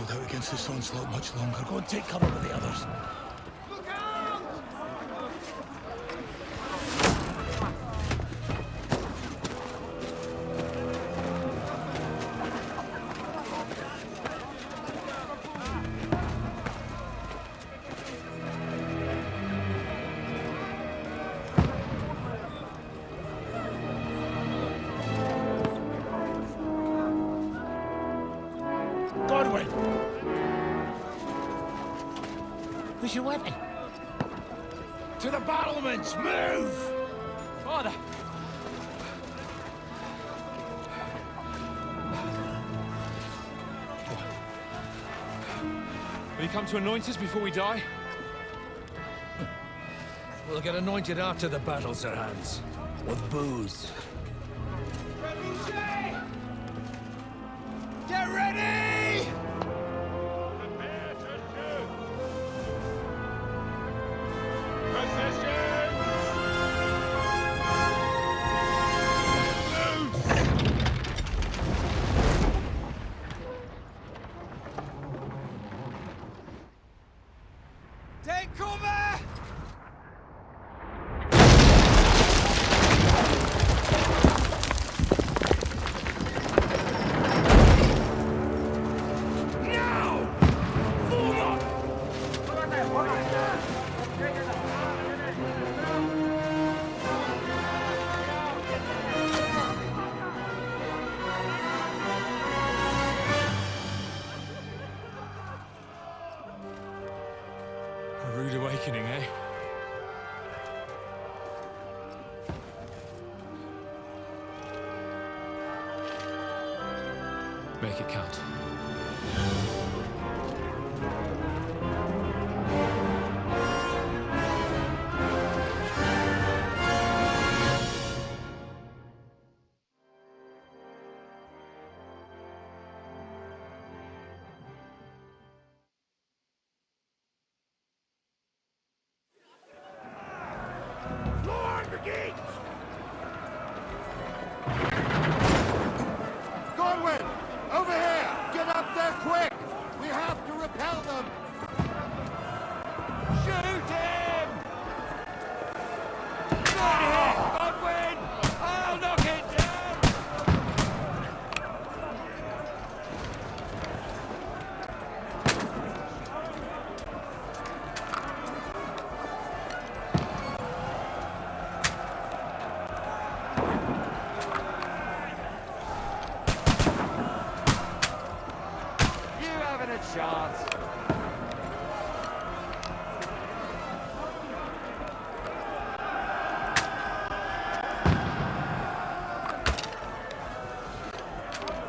hold out against this onslaught much longer. Go and take cover with the others. Where's your weapon? To the battlements! Move! Father! Will you come to anoint us before we die? We'll get anointed after the battles are hands. With booze. Get ready! Prepare to shoot! Positions! Take cover! A rude awakening, eh? Make it count. Lord Brigade! Godwin! Over here! Get up there quick! We have to repel them! Shoot him! Good hit, Godwin! I'll knock it down! You haven't a chance.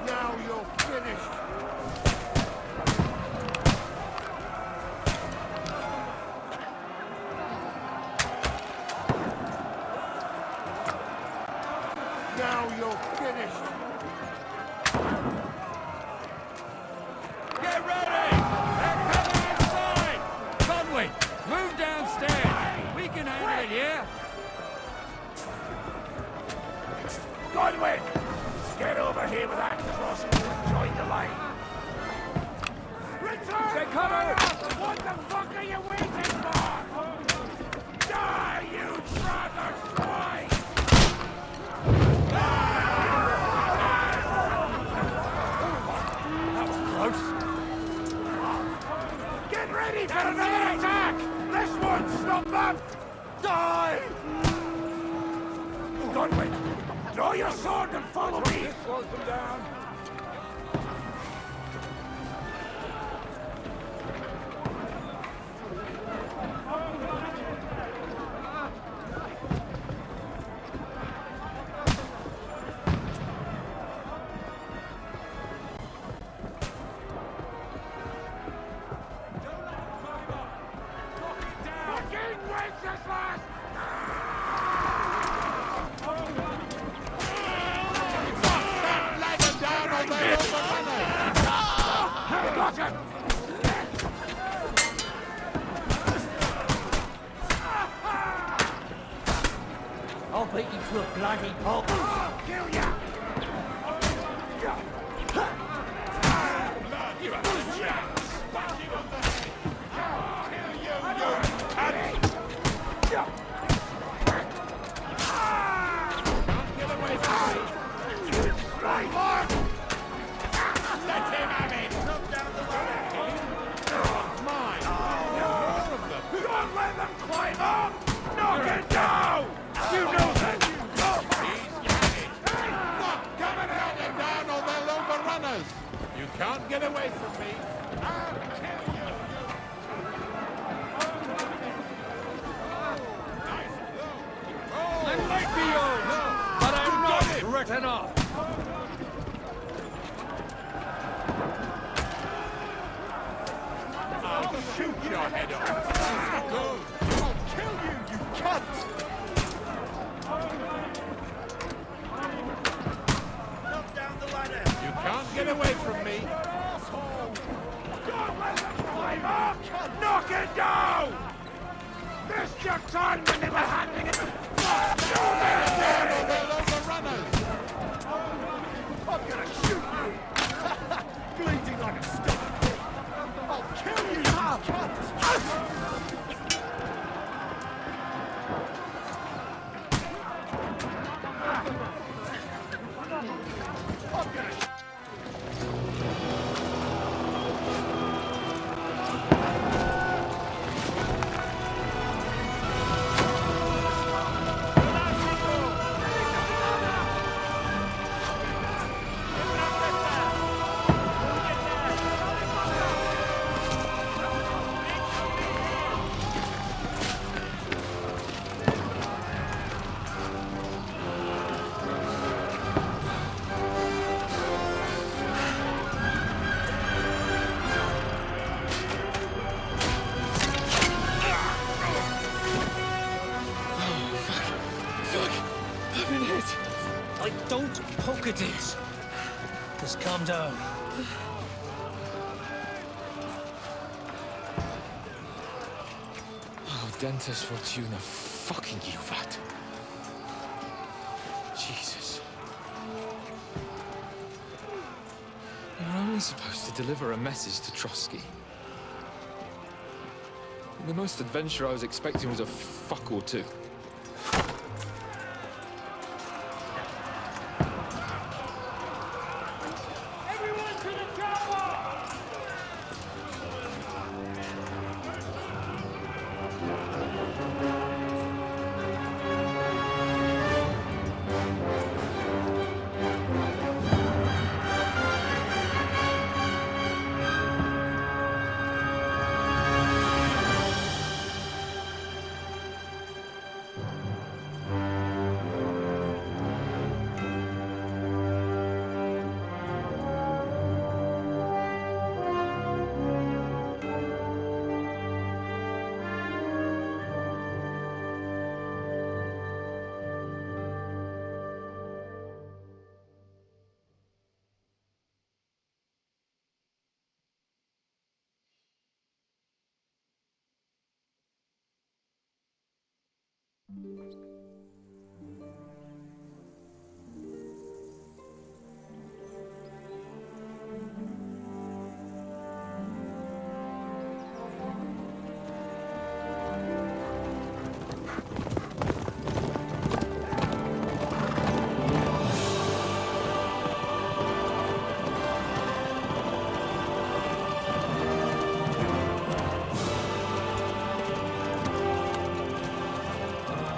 Now you're finished! Now you're finished! Get ready! They're coming inside! Conway, move downstairs! We can handle it here! Godwin! Get over here with that crossbow and join the line! Return! Stay covered! What the fuck are you waiting for? Die, you traitors! Fly! That was close. Get ready for another attack! This one's not bad! Die! Godwin, draw your sword and follow me! Slows them down. Fucking Wenceslas! Let them down or they're overrunning! Got him! I'll beat you to a bloody pulp. I'll kill ya! You bastard! Then off. I'll shoot your head off. Good. I'll kill you, you cunt! Knock down the ladder. You can't get away from me. Don't let them climb up! Knock it down! This your time when they were handling it! They're overrunners! I'm gonna shoot you! Bleeding like a stick! I'll kill you, you cunt! I'm gonna... Like, don't poke at it. Just calm down. Oh, Dentes Fortuna, fucking you, Vat. Jesus. You're only supposed to deliver a message to Trotsky. The most adventure I was expecting was a fuck or two. Everyone to the tower!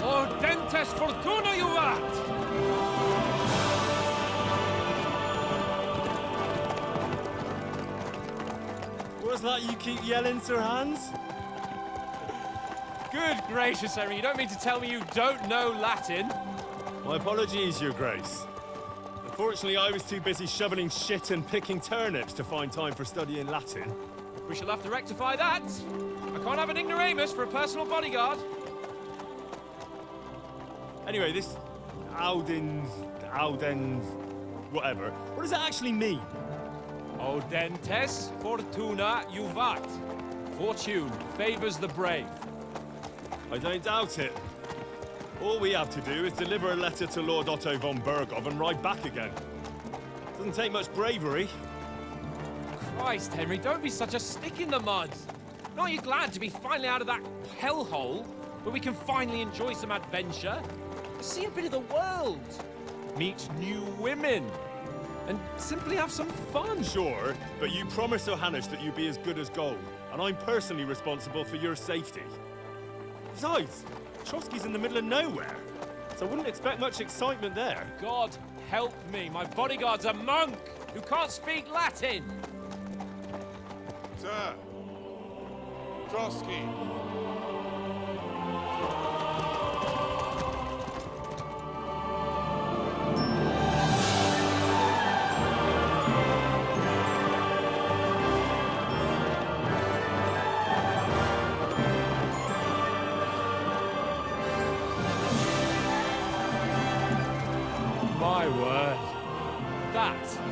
Lord Dentes Fortuna, you vat! What's that you keep yelling, Sir Hans? Good gracious, Henry, you don't mean to tell me you don't know Latin? My apologies, Your Grace. Unfortunately, I was too busy shoveling shit and picking turnips to find time for studying Latin. We shall have to rectify that. I can't have an ignoramus for a personal bodyguard. Anyway, this Audens, whatever. What does that actually mean? O Dentes Fortuna Juvat. Fortune favors the brave. I don't doubt it. All we have to do is deliver a letter to Lord Otto von Bergov and ride back again. Doesn't take much bravery. Christ, Henry, don't be such a stick in the mud. Aren't you glad to be finally out of that hellhole where we can finally enjoy some adventure? See a bit of the world, meet new women, and simply have some fun. Sure, but you promised Johannes that you'd be as good as gold, and I'm personally responsible for your safety. Besides, Trotsky's in the middle of nowhere, so I wouldn't expect much excitement there. God help me, my bodyguard's a monk who can't speak Latin. Sir! Trotsky!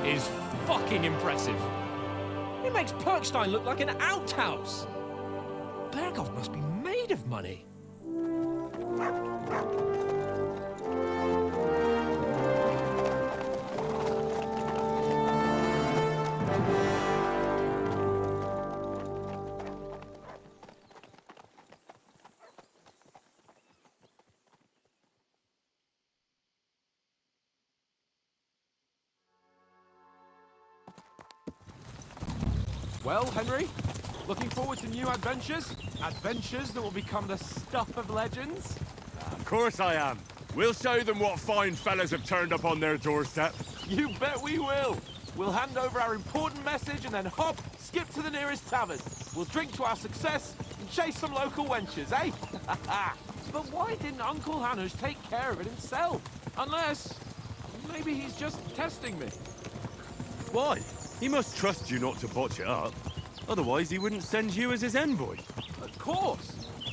is fucking impressive. It makes Perkstein look like an outhouse. Berghoff must be made of money. Well, Henry, looking forward to new adventures? Adventures that will become the stuff of legends? Of course I am. We'll show them what fine fellas have turned up on their doorstep. You bet we will. We'll hand over our important message and then hop, skip to the nearest tavern. We'll drink to our success and chase some local wenches, eh? But why didn't Uncle Hanush take care of it himself? Unless, maybe he's just testing me. Why? He must trust you not to botch it up. Otherwise, he wouldn't send you as his envoy. Of course.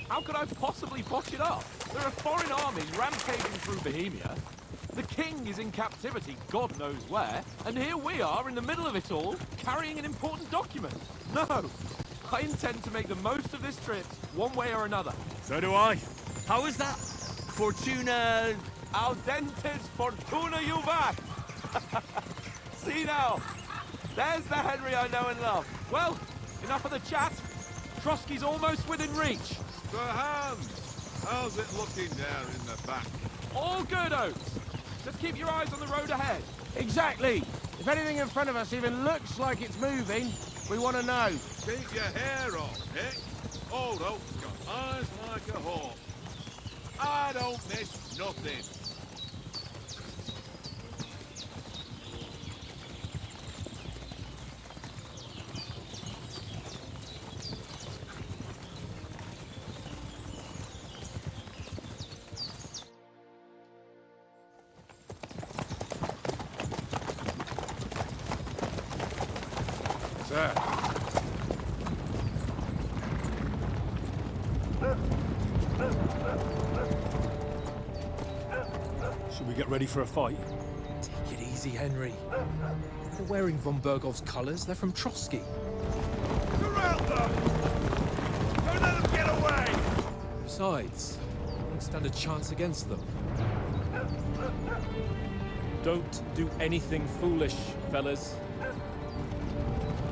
How could I possibly botch it up? There are foreign armies rampaging through Bohemia. The king is in captivity, God knows where, and here we are in the middle of it all, carrying an important document. No, I intend to make the most of this trip, one way or another. So do I. How is that? Fortuna... Audentes fortuna juvat! See now, there's the Henry I know and love. Well, enough of the chat. Trotsky's almost within reach. Sir Hans, how's it looking there in the back? All good, Oates. Just keep your eyes on the road ahead. Exactly. If anything in front of us even looks like it's moving, we want to know. Keep your hair on, Nick. Old Oak's got eyes like a hawk. I don't miss nothing. Sir. Should we get ready for a fight? Take it easy, Henry. They're wearing von Bergov's colours. They're from Trotsky. Surround them! Don't let them get away! Besides, I won't stand a chance against them. Don't do anything foolish, fellas.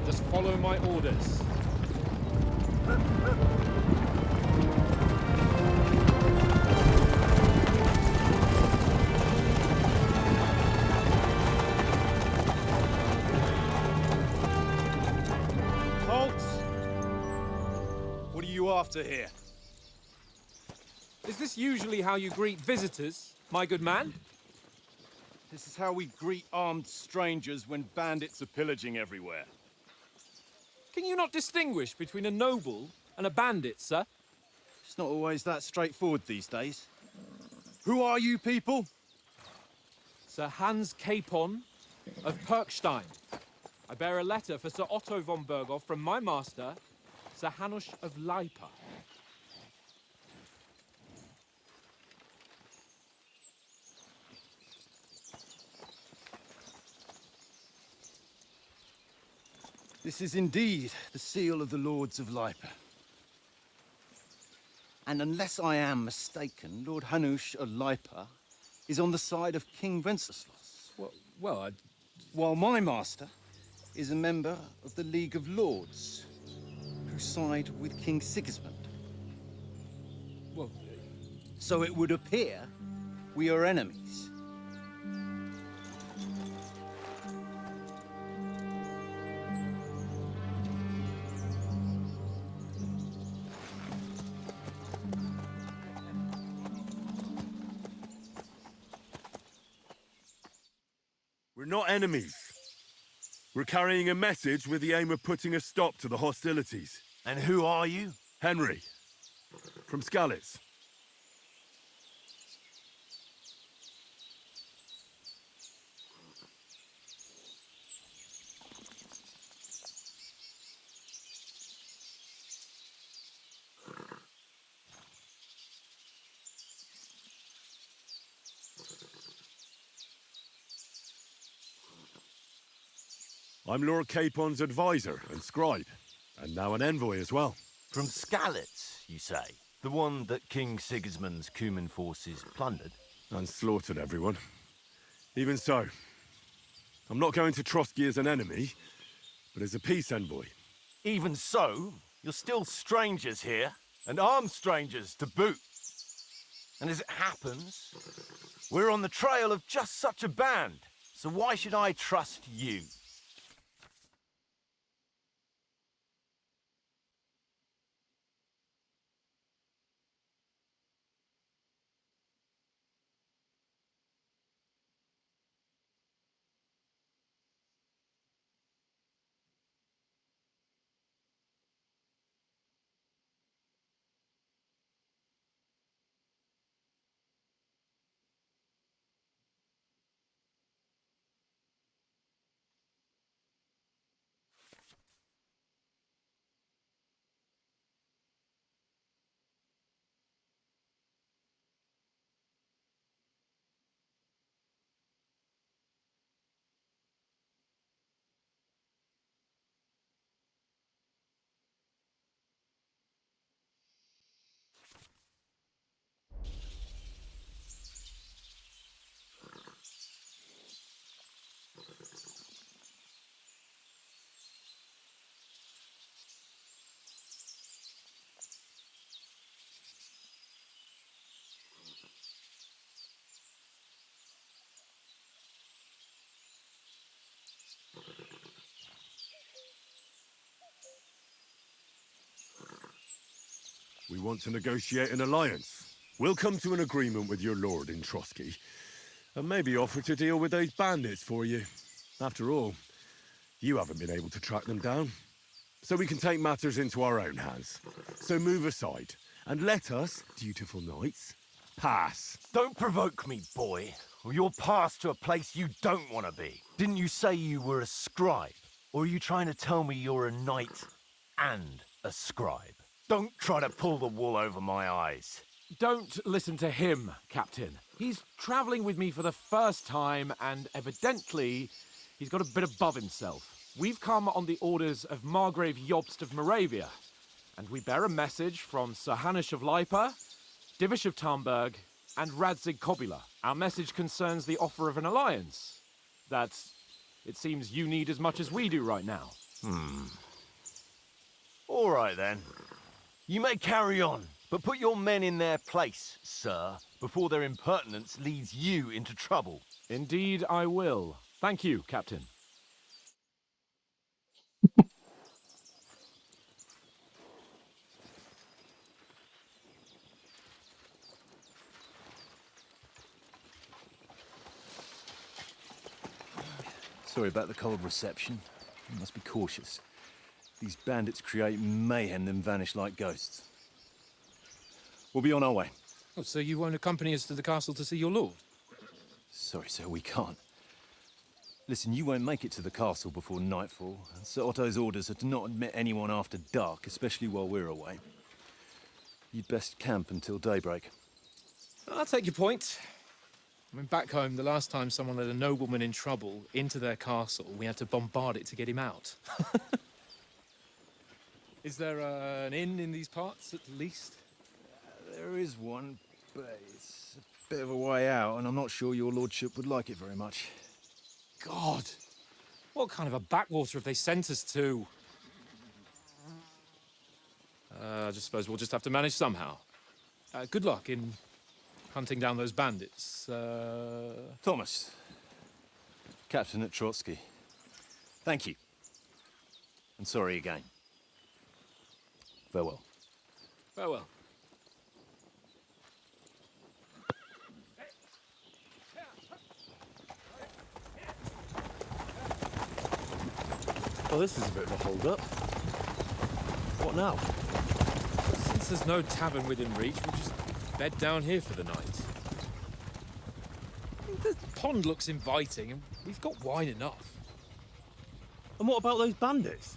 Just follow my orders. Halt! What are you after here? Is this usually how you greet visitors, my good man? This is how we greet armed strangers when bandits are pillaging everywhere. Can you not distinguish between a noble and a bandit, sir? It's not always that straightforward these days. Who are you people? Sir Hans Capon of Perkstein. I bear a letter for Sir Otto von Berghoff from my master, Sir Hanush of Lipa. This is indeed the seal of the Lords of Lipa. And unless I am mistaken, Lord Hanush of Lipa is on the side of King Wenceslas. Well, While my master is a member of the League of Lords, who side with King Sigismund. well, So it would appear we are enemies. We're not enemies. We're carrying a message with the aim of putting a stop to the hostilities. And who are you? Henry, from Skalitz. I'm Lord Capon's advisor and scribe, and now an envoy as well. From Skalitz, you say? The one that King Sigismund's Cuman forces plundered? And slaughtered everyone. Even so, I'm not going to Trotsky as an enemy, but as a peace envoy. Even so, you're still strangers here, and armed strangers to boot. And as it happens, we're on the trail of just such a band, so why should I trust you? We want to negotiate an alliance. We'll come to an agreement with your lord in Trotsky, and maybe offer to deal with those bandits for you. After all, you haven't been able to track them down. So we can take matters into our own hands. So move aside, and let us, dutiful knights, pass. Don't provoke me, boy, or you'll pass to a place you don't want to be. Didn't you say you were a scribe? Or are you trying to tell me you're a knight and a scribe? Don't try to pull the wool over my eyes. Don't listen to him, Captain. He's travelling with me for the first time, and evidently, he's got a bit above himself. We've come on the orders of Margrave Jobst of Moravia, and we bear a message from Sir Hanush of Lipa, Divish of Tarnberg, and Radzig Kobula. Our message concerns the offer of an alliance that it seems you need as much as we do right now. All right, then. You may carry on, but put your men in their place, sir, before their impertinence leads you into trouble. Indeed, I will. Thank you, Captain. Sorry about the cold reception. You must be cautious. These bandits create mayhem, then vanish like ghosts. We'll be on our way. Oh, so you won't accompany us to the castle to see your lord? Sorry, sir, we can't. Listen, you won't make it to the castle before nightfall. And Sir Otto's orders are to not admit anyone after dark, especially while we're away. You'd best camp until daybreak. I'll take your point. I mean, back home, the last time someone let a nobleman in trouble into their castle, we had to bombard it to get him out. Is there an inn in these parts, at least? There is one, but it's a bit of a way out, and I'm not sure your lordship would like it very much. God! What kind of a backwater have they sent us to? I just suppose we'll just have to manage somehow. Good luck in hunting down those bandits. Thomas, Captain at Trotsky. Thank you. And sorry again. Farewell. Farewell. Well, this is a bit of a hold-up. What now? Since there's no tavern within reach, we'll just bed down here for the night. The pond looks inviting, and we've got wine enough. And what about those bandits?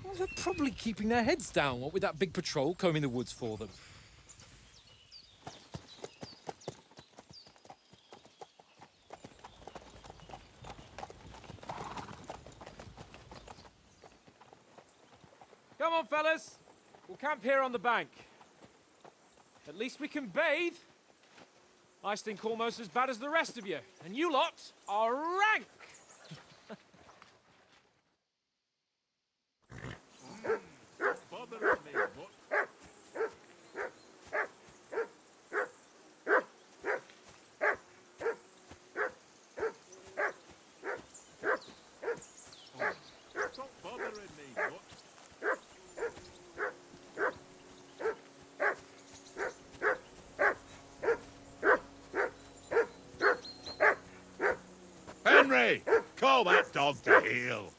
Well, they're probably keeping their heads down, what with that big patrol combing the woods for them. Come on, fellas. We'll camp here on the bank. At least we can bathe. I stink almost as bad as the rest of you, and you lot are rank! Henry, call that dog to heel.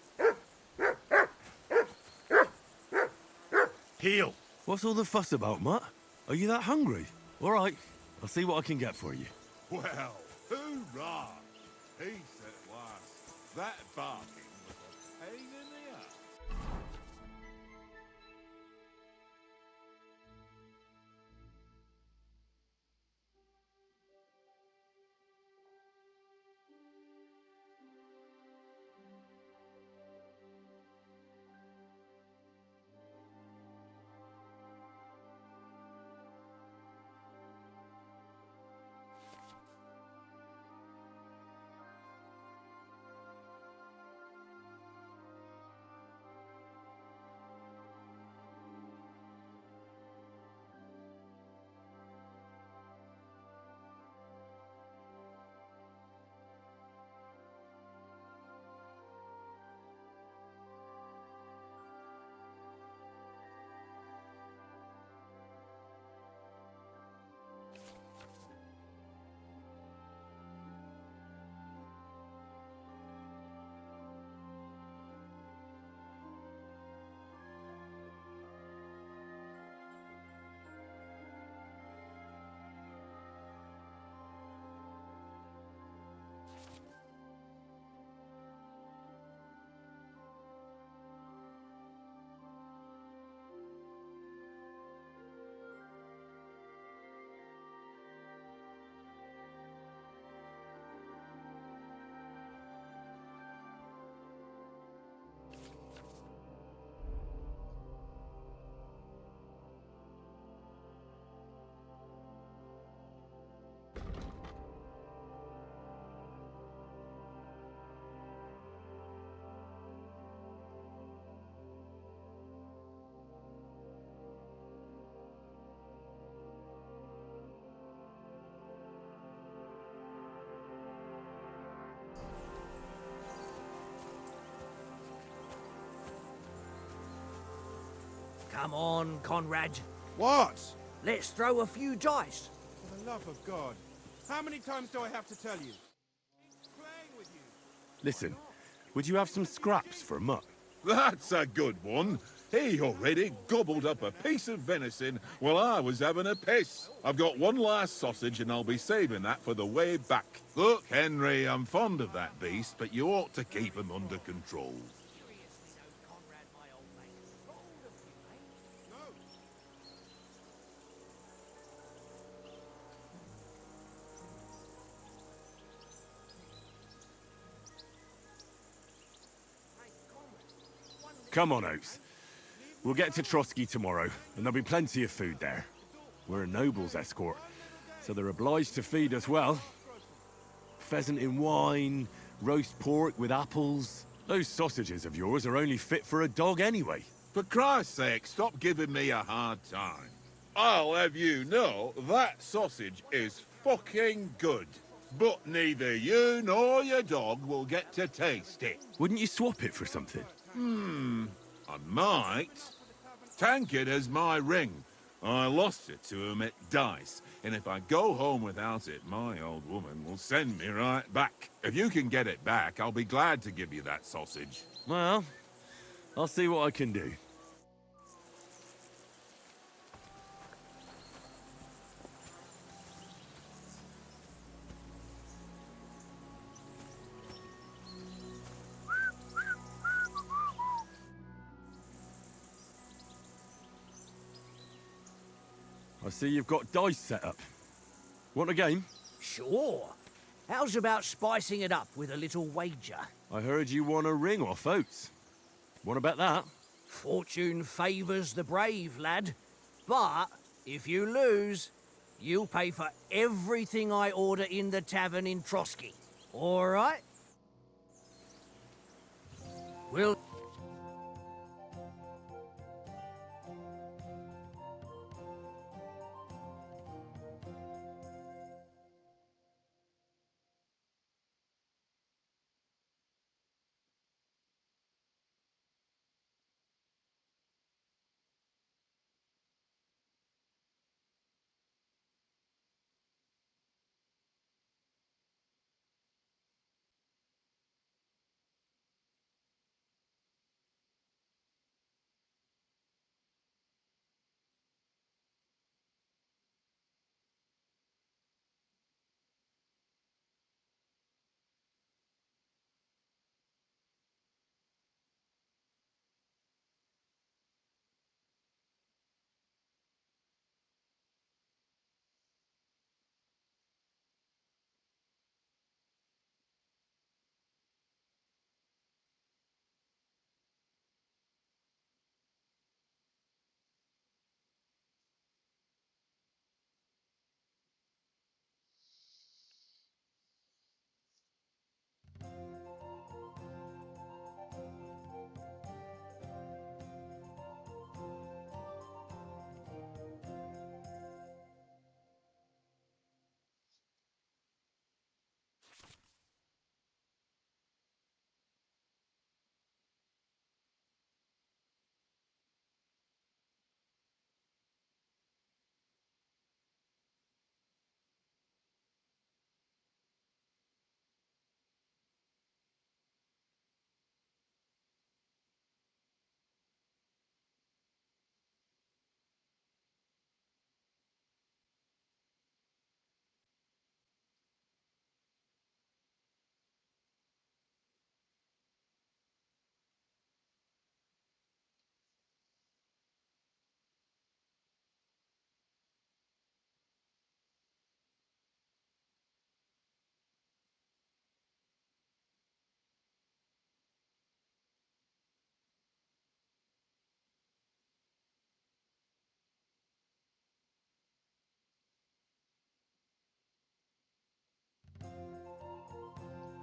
Heel! What's all the fuss about, Mutt? Are you that hungry? All right, I'll see what I can get for you. Well, hoorah! Peace at last. That barking was a pain in the ass. Come on, Conrad. What? Let's throw a few dice. For the love of God. How many times do I have to tell you? Playing with you. Listen, would you have some scraps for Mutt? That's a good one. He already gobbled up a piece of venison while I was having a piss. I've got one last sausage and I'll be saving that for the way back. Look, Henry, I'm fond of that beast, but you ought to keep him under control. Come on, Oates. We'll get to Trotsky tomorrow, and there'll be plenty of food there. We're a noble's escort, so they're obliged to feed us well. Pheasant in wine, roast pork with apples. Those sausages of yours are only fit for a dog anyway. For Christ's sake, stop giving me a hard time. I'll have you know that sausage is fucking good. But neither you nor your dog will get to taste it. Wouldn't you swap it for something? I might. Tankard has my ring. I lost it to him at dice, and if I go home without it, my old woman will send me right back. If you can get it back, I'll be glad to give you that sausage. Well, I'll see what I can do. I see you've got dice set up. Want a game? Sure. How's about spicing it up with a little wager? I heard you won a ring off Oates. Want to bet that? Fortune favours the brave, lad. But if you lose, you'll pay for everything I order in the tavern in Trotsky. All right? We'll...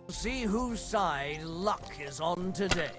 See whose side luck is on today.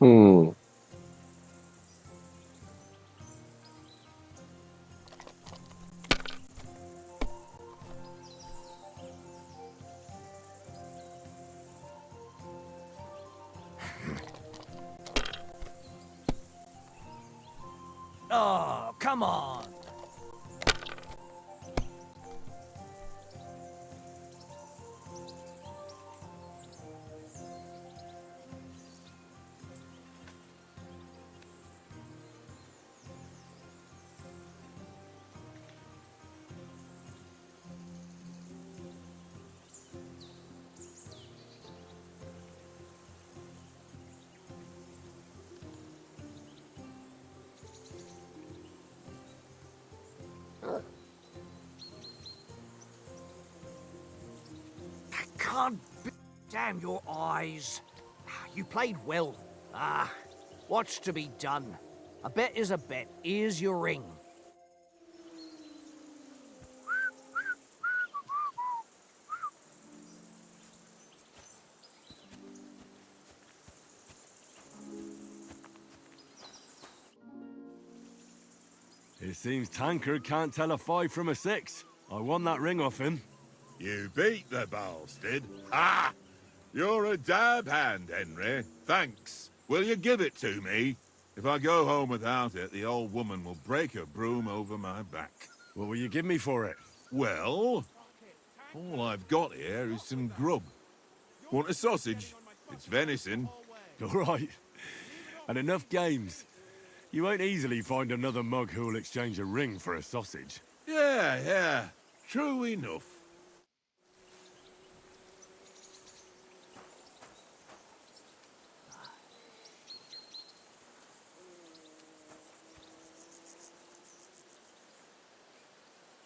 Hmm. Oh, come on. Can't be... Damn your eyes. You played well. What's to be done? A bet is a bet. Here's your ring. It seems Tankard can't tell a 5 from a 6. I won that ring off him. You beat the bastard. Ha! You're a dab hand, Henry. Thanks. Will you give it to me? If I go home without it, the old woman will break her broom over my back. What will you give me for it? Well, all I've got here is some grub. Want a sausage? It's venison. All right. And enough games. You won't easily find another mug who'll exchange a ring for a sausage. Yeah. True enough.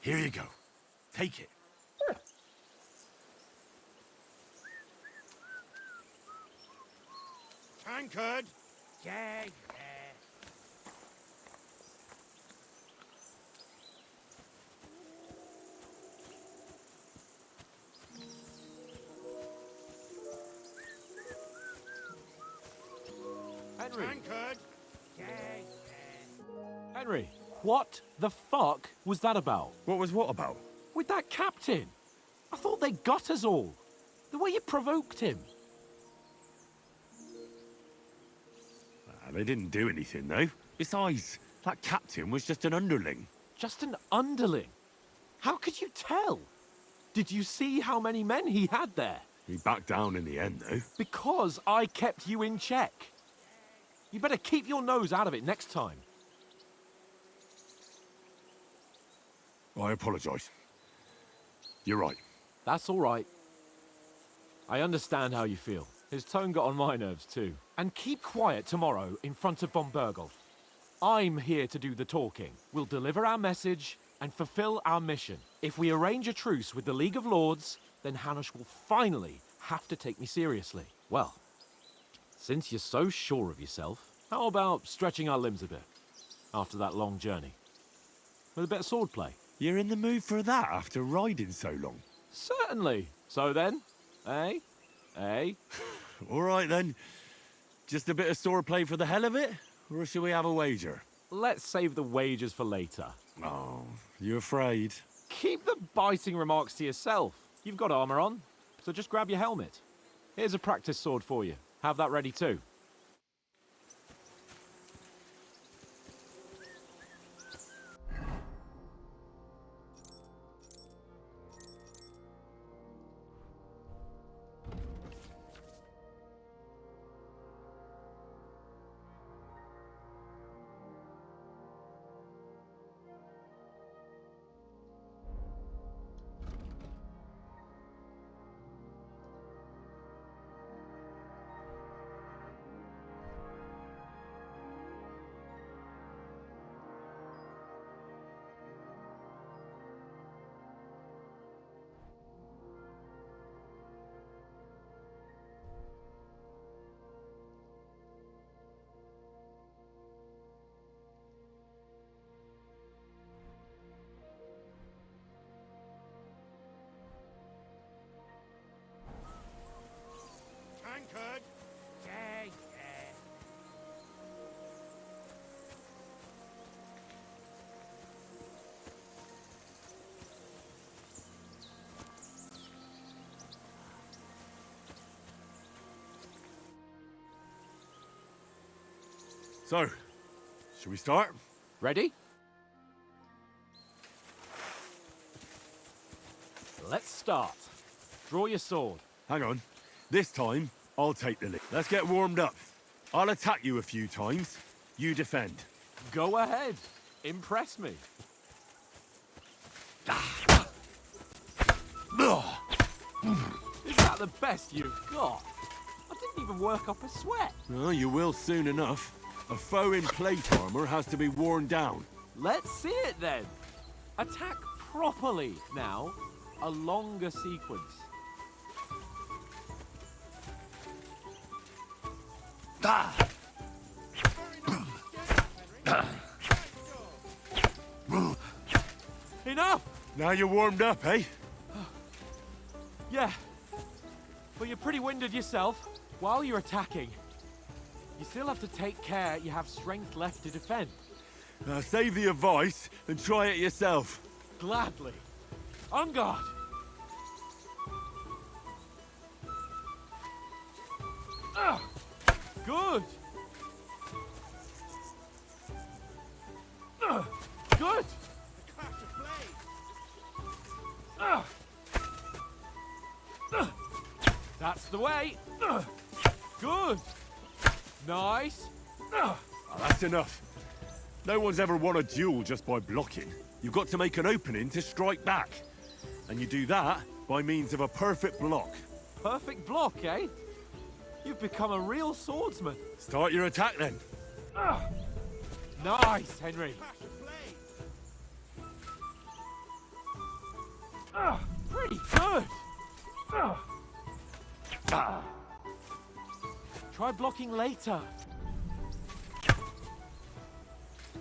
Here you go. Take it. Tankard! Yeah. Henry, Tankard! Henry, what the fuck was that about? What was what about? With that captain? I thought they got us all. The way you provoked him. They didn't do anything, though. Besides, that captain was just an underling. Just an underling? How could you tell? Did you see how many men he had there? He backed down in the end, though. Because I kept you in check. You better keep your nose out of it next time. I apologise. You're right. That's all right. I understand how you feel. His tone got on my nerves too. And keep quiet tomorrow in front of von Berghoff. I'm here to do the talking. We'll deliver our message and fulfill our mission. If we arrange a truce with the League of Lords, then Hanush will finally have to take me seriously. Well, since you're so sure of yourself, how about stretching our limbs a bit after that long journey? With a bit of swordplay. You're in the mood for that after riding so long? Certainly. So then, eh? All right, then. Just a bit of swordplay for the hell of it? Or shall we have a wager? Let's save the wagers for later. Oh, you afraid? Keep the biting remarks to yourself. You've got armor on, so just grab your helmet. Here's a practice sword for you. Have that ready too. Tankard! So, shall we start? Ready? Let's start. Draw your sword. Hang on. This time, I'll take the lead. Let's get warmed up. I'll attack you a few times. You defend. Go ahead. Impress me. Is that the best you've got? I didn't even work up a sweat. Well, you will soon enough. A foe in plate armor has to be worn down. Let's see it then. Attack properly now. A longer sequence. Enough! Now you're warmed up, eh? Yeah. But you're pretty winded yourself. While you're attacking, you still have to take care you have strength left to defend. Now save the advice and try it yourself. Gladly. On guard! Good! Good! That's That's the way. Good. Nice. Oh, that's enough. No one's ever won a duel just by blocking. You've got to make an opening to strike back. And you do that by means of a perfect block. Perfect block, eh? You've become a real swordsman. Start your attack then. Nice, Henry. Pretty good. Try blocking later.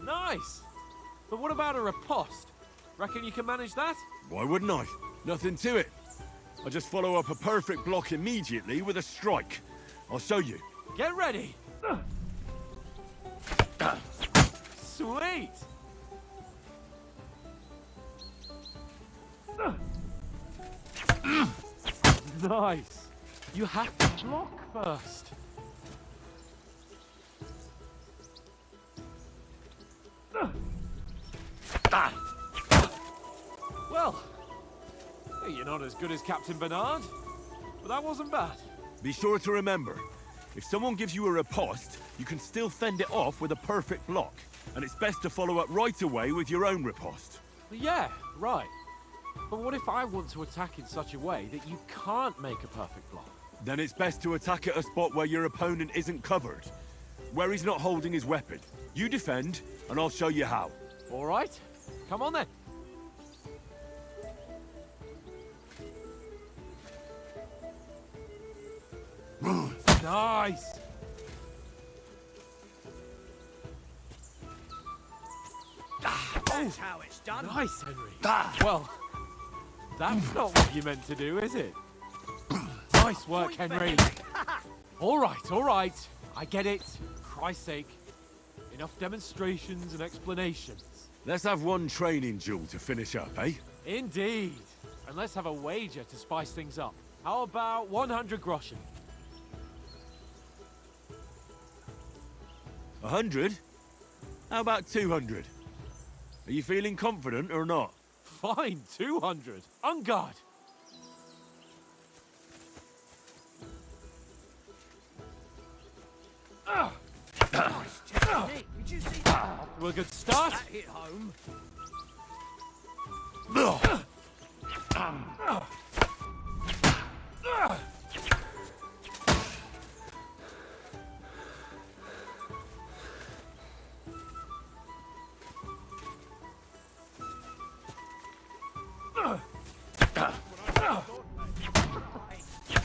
Nice. But what about a riposte? Reckon you can manage that? Why wouldn't I? Nothing to it. I just follow up a perfect block immediately with a strike. I'll show you. Get ready. Sweet. Nice. You have to block first. Well, you're not as good as Captain Bernard, but that wasn't bad. Be sure to remember, if someone gives you a riposte, you can still fend it off with a perfect block. And it's best to follow up right away with your own riposte. Yeah, right. But what if I want to attack in such a way that you can't make a perfect block? Then it's best to attack at a spot where your opponent isn't covered. Where he's not holding his weapon. You defend, and I'll show you how. All right. Come on then. Nice. That's how it's done. Nice, Henry. Well, that's not what you meant to do, is it? Nice work, Henry. All right. I get it. For Christ's sake. Enough demonstrations and explanations. Let's have one training duel to finish up, eh? Indeed. And let's have a wager to spice things up. How about 100 groschen? 100? How about 200? Are you feeling confident or not? Fine, 200. On guard. Nice technique. Did you see that? We're a good start. That hit home.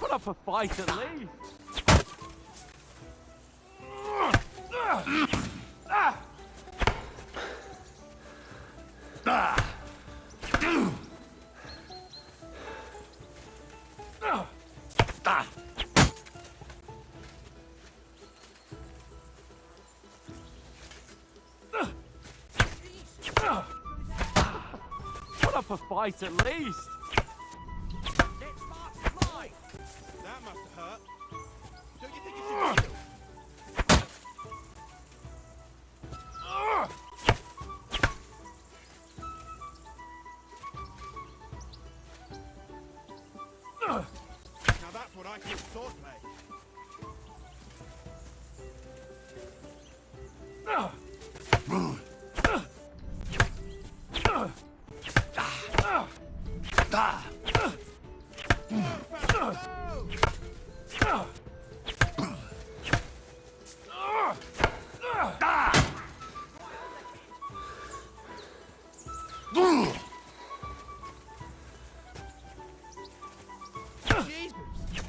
Put up a fight at least. Put up a fight at least. Let's march fly. That must have hurt. Don't you think you should heal? Now that's what I call swordplay.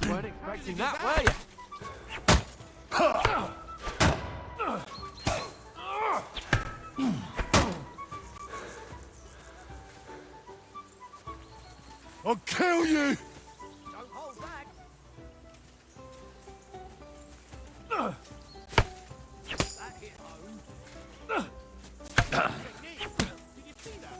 Weren't expecting that, were you? I'll kill you! Don't hold back. That hit home. Did you see that?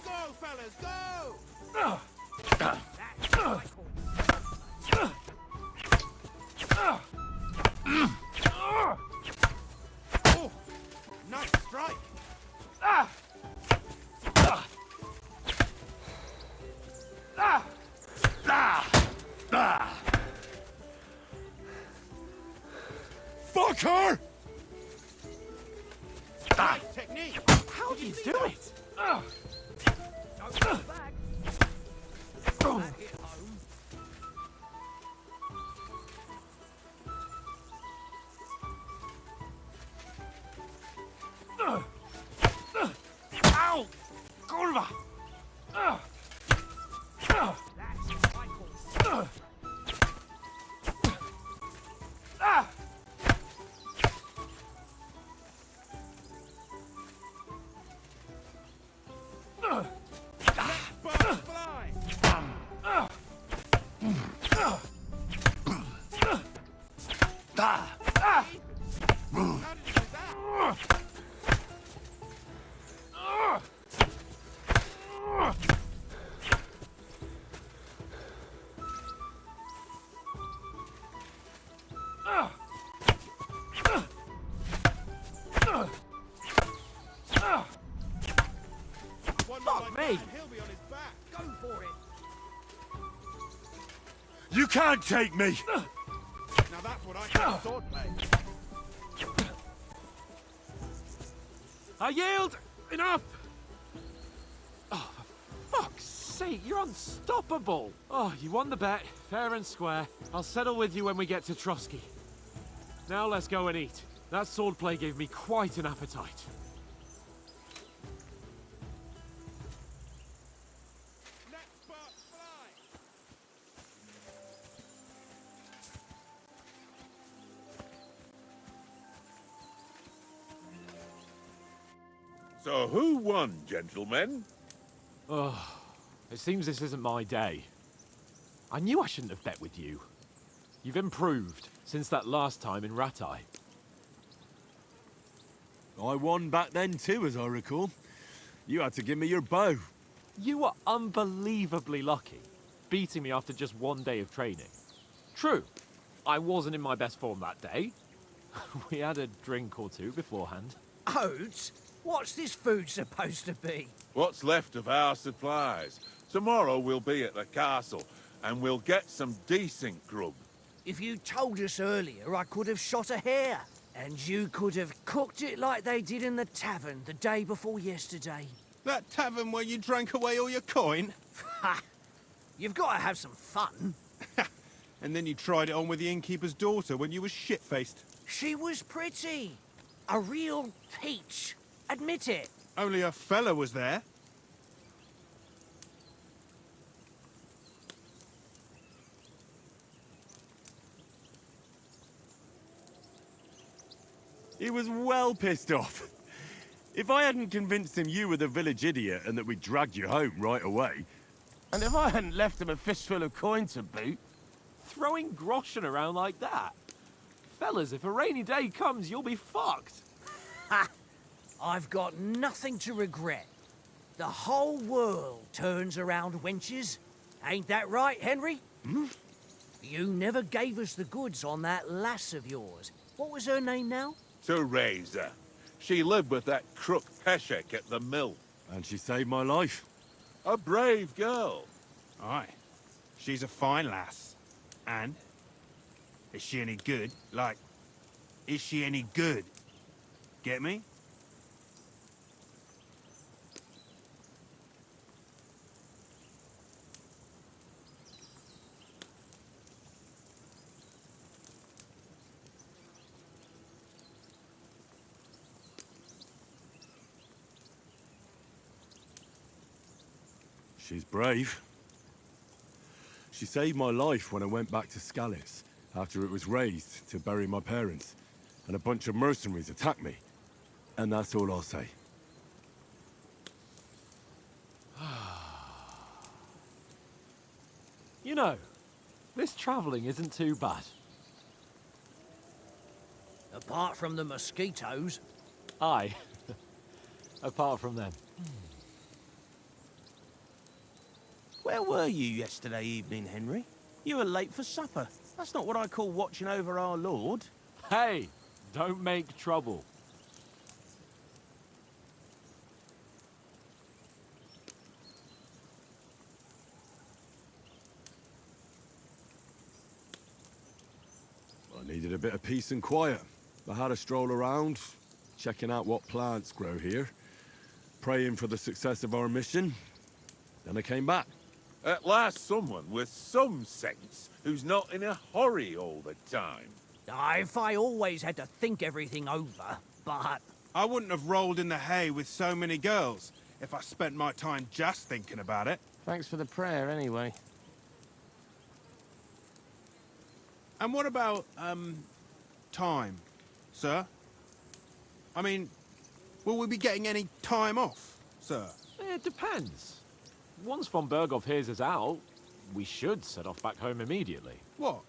Go, fellas, go! Oh, nice strike. Fuck her! Nice technique. How do you do it? Ow! Kurva! Fuck me! He'll be on his back. Go for it. You can't take me! Now that's what I call swordplay. I yield! Enough! Oh, for fuck's sake, you're unstoppable! Oh, you won the bet, fair and square. I'll settle with you when we get to Trotsky. Now let's go and eat. That swordplay gave me quite an appetite. Next spark fly. So who won, gentlemen? Oh, it seems this isn't my day. I knew I shouldn't have bet with you. You've improved since that last time in Ratai. I won back then too, as I recall. You had to give me your bow. You were unbelievably lucky, beating me after just one day of training. True, I wasn't in my best form that day. We had a drink or two beforehand. Oats? What's this food supposed to be? What's left of our supplies? Tomorrow we'll be at the castle, and we'll get some decent grub. If you told us earlier, I could have shot a hare. And you could have cooked it like they did in the tavern the day before yesterday. That tavern where you drank away all your coin? Ha! You've got to have some fun. And then you tried it on with the innkeeper's daughter when you were shit-faced. She was pretty. A real peach. Admit it. Only a fella was there. He was well pissed off. If I hadn't convinced him you were the village idiot and that we dragged you home right away... And if I hadn't left him a fistful of coin to boot, Throwing groschen around like that? Fellas, if a rainy day comes, you'll be fucked. Ha! I've got nothing to regret. The whole world turns around wenches. Ain't that right, Henry? Hmm? You never gave us the goods on that lass of yours. What was her name now? Teresa. She lived with that crook Peshek at the mill. And she saved my life. A brave girl. Aye. She's a fine lass. And? Is she any good? Like, is she any good? Get me? She's brave. She saved my life when I went back to Scallis after it was razed to bury my parents, and a bunch of mercenaries attacked me. And that's all I'll say. You know, this travelling isn't too bad. Apart from the mosquitoes. Aye. Apart from them. Where were you yesterday evening, Henry? You were late for supper. That's not what I call watching over our Lord. Hey, don't make trouble. I needed a bit of peace and quiet. I had a stroll around, checking out what plants grow here, praying for the success of our mission. Then I came back. At last someone with some sense who's not in a hurry all the time. If I always had to think everything over, but... I wouldn't have rolled in the hay with so many girls if I spent my time just thinking about it. Thanks for the prayer, anyway. And what about, time, sir? I mean, will we be getting any time off, sir? It depends. Once von Berghoff hears us out, we should set off back home immediately. What?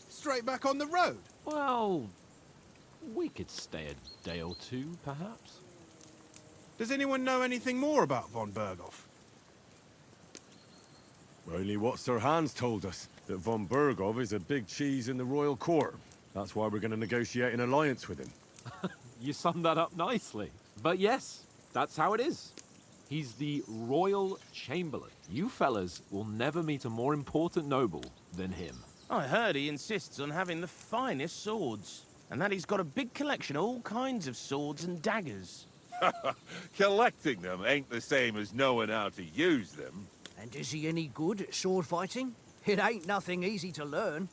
Straight back on the road? Well, we could stay a day or two, perhaps. Does anyone know anything more about von Berghoff? Only what Sir Hans told us, that von Berghoff is a big cheese in the royal court. That's why we're going to negotiate an alliance with him. You summed that up nicely. But yes, that's how it is. He's the Royal Chamberlain. You fellas will never meet a more important noble than him. I heard he insists on having the finest swords, and that he's got a big collection of all kinds of swords and daggers. Collecting them ain't the same as knowing how to use them. And is he any good at sword fighting? It ain't nothing easy to learn.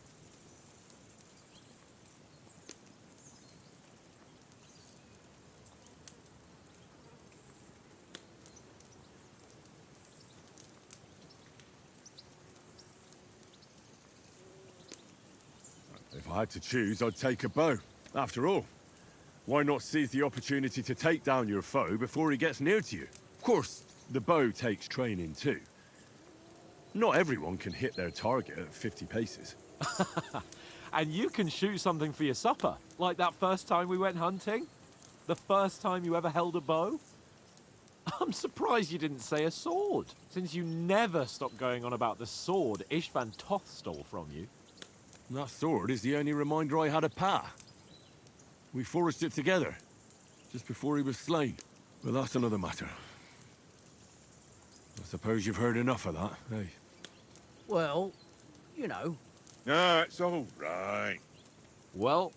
If I had to choose, I'd take a bow. After all, why not seize the opportunity to take down your foe before he gets near to you? Of course, the bow takes training too. Not everyone can hit their target at 50 paces. And you can shoot something for your supper, like that first time we went hunting? The first time you ever held a bow? I'm surprised you didn't say a sword, since you never stopped going on about the sword Ishvan Toth stole from you. That sword is the only reminder I had of Pa. We forged it together, just before he was slain. But that's another matter. I suppose you've heard enough of that, eh? Well, you know. No, it's all right. Well,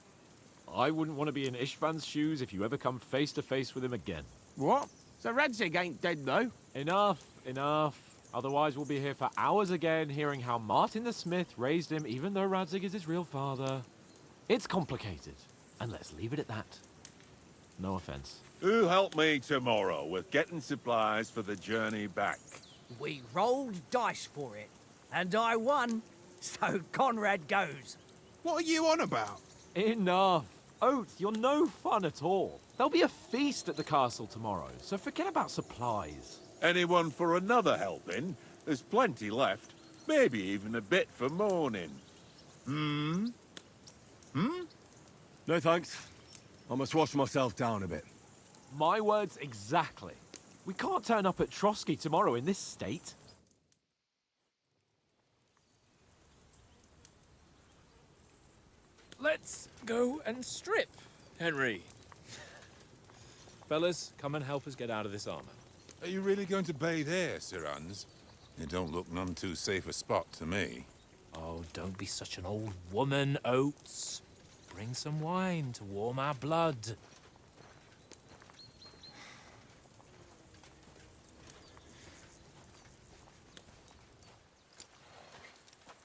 I wouldn't want to be in Ishvan's shoes if you ever come face to face with him again. What? So Radzig ain't dead, though? Enough, enough. Otherwise we'll be here for hours again hearing how Martin the Smith raised him even though Radzig is his real father. It's complicated, and let's leave it at that. No offense. Who'll help me tomorrow with getting supplies for the journey back? We rolled dice for it, and I won, so Conrad goes. What are you on about? Enough. Oath, you're no fun at all. There'll be a feast at the castle tomorrow, so forget about supplies. Anyone for another helping? There's plenty left. Maybe even a bit for morning. No thanks. I must wash myself down a bit. My words exactly. We can't turn up at Trotsky tomorrow in this state. Let's go and strip, Henry. Fellas, come and help us get out of this armor. Are you really going to bathe here, Sir Hans? It don't look none too safe a spot to me. Oh, don't be such an old woman, Oates. Bring some wine to warm our blood.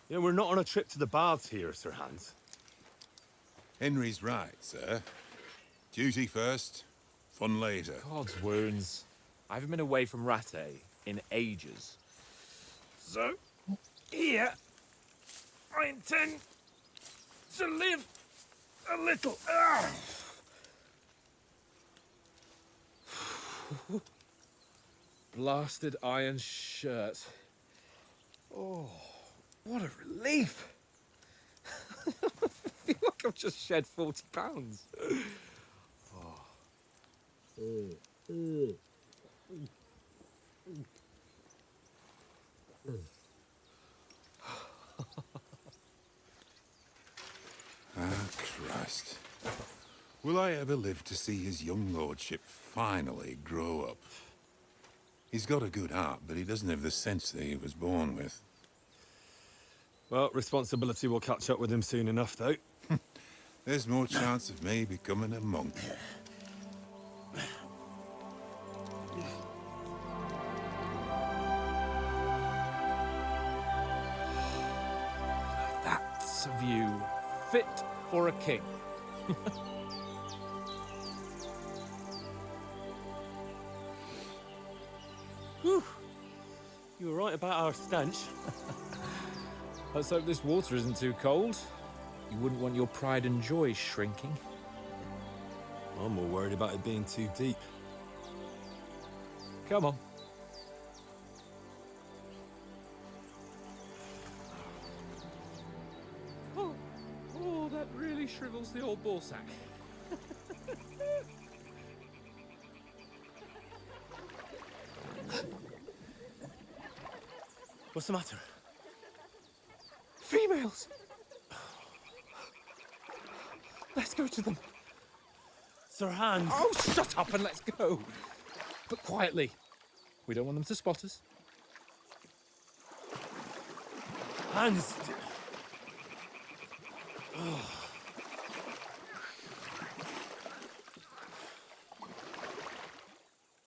You know, we're not on a trip to the baths here, Sir Hans. Henry's right, sir. Duty first, fun later. God's wounds. I haven't been away from Rattay in ages. So, here, I intend to live a little. Blasted iron shirt. Oh, what a relief. I feel like I've just shed 40 pounds. Will I ever live to see his young lordship finally grow up? He's got a good heart, but he doesn't have the sense that he was born with. Well, responsibility will catch up with him soon enough, though. There's more chance of me becoming a monk. That's a view fit for a king. Whew. You were right about our stench. Let's hope this water isn't too cold. You wouldn't want your pride and joy shrinking. I'm more worried about it being too deep. Come on. Oh, that really shrivels the old ball sack. What's the matter? Females! Let's go to them. Sir Hans! Oh, shut up and let's go. But quietly. We don't want them to spot us. Hans! Oh.